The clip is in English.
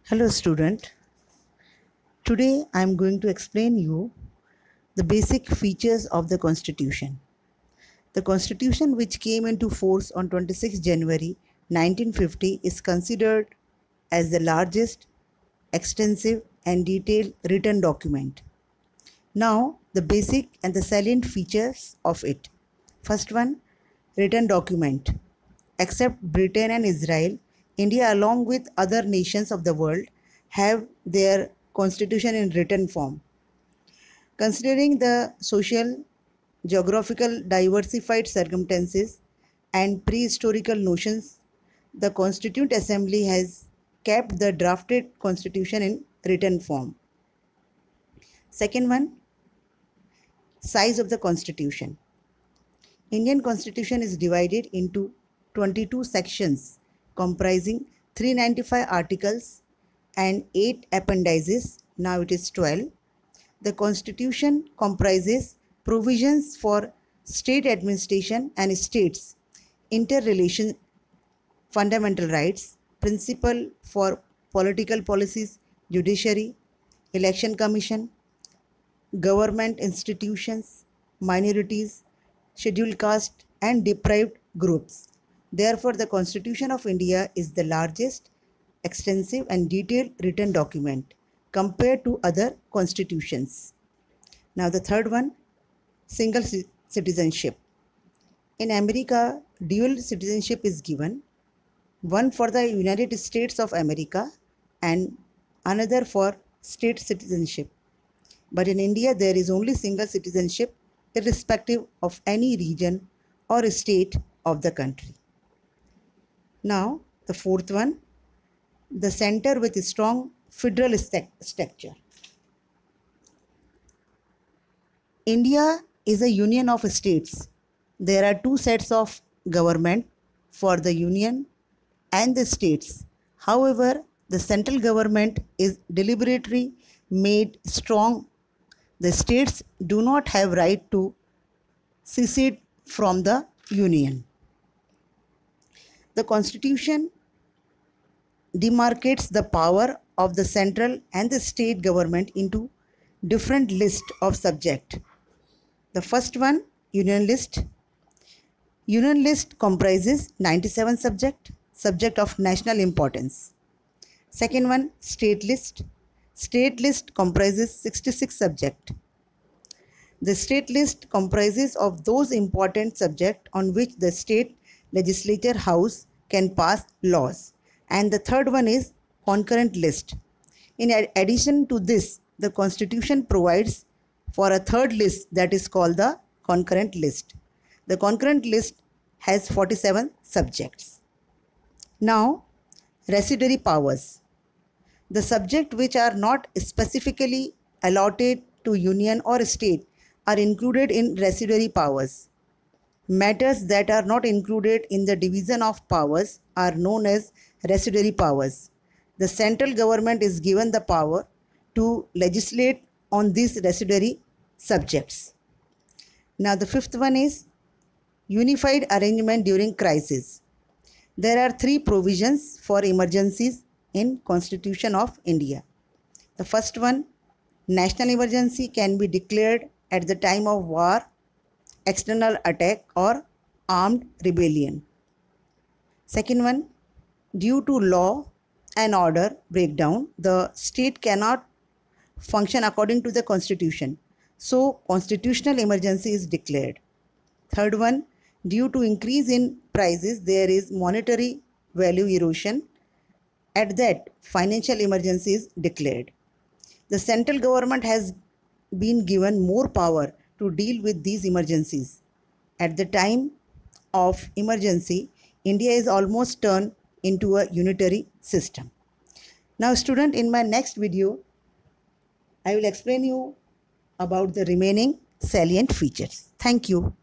Hello student, today I am going to explain you the basic features of the Constitution. The Constitution, which came into force on 26 January 1950, is considered as the largest, extensive and detailed written document. Now the basic and the salient features of it. First one, written document. Except Britain and Israel, India along with other nations of the world have their constitution in written form. Considering the social, geographical diversified circumstances and prehistorical notions, the Constituent Assembly has kept the drafted constitution in written form. Second one, size of the constitution. Indian constitution is divided into 22 sections comprising 395 articles and 8 appendices. Now it is 12. The constitution comprises provisions for state administration and states, interrelation, fundamental rights, principle for political policies, judiciary, election commission, government institutions, minorities, scheduled caste and deprived groups. Therefore, the Constitution of India is the largest, extensive and detailed written document compared to other constitutions. Now the third one, single citizenship. In America, dual citizenship is given, one for the United States of America and another for state citizenship. But in India, there is only single citizenship irrespective of any region or state of the country. Now, the fourth one, the center with a strong federal structure. India is a union of states. There are two sets of government for the union and the states. However, the central government is deliberately made strong. The states do not have right to secede from the union. The Constitution demarcates the power of the central and the state government into different lists of subjects. The first one, Union List. Union List comprises 97 subject of national importance. Second one, State List. State List comprises 66 subjects. The State List comprises of those important subjects on which the state legislature house can pass laws. And the third one is Concurrent List. In addition to this, the Constitution provides for a third list that is called the Concurrent List. The Concurrent List has 47 subjects. Now, residuary powers. The subjects which are not specifically allotted to union or state are included in residuary powers. Matters that are not included in the division of powers are known as residuary powers. The central government is given the power to legislate on these residuary subjects. Now the fifth one is unified arrangement during crisis. There are three provisions for emergencies in Constitution of India. The first one, national emergency can be declared at the time of war, external attack or armed rebellion. Second one, due to law and order breakdown, the state cannot function according to the constitution. So, constitutional emergency is declared. Third one, due to increase in prices, there is monetary value erosion. At that, financial emergency is declared. The central government has been given more power to deal with these emergencies. At the time of emergency, India is almost turned into a unitary system. Now student, in my next video, I will explain you about the remaining salient features. Thank you.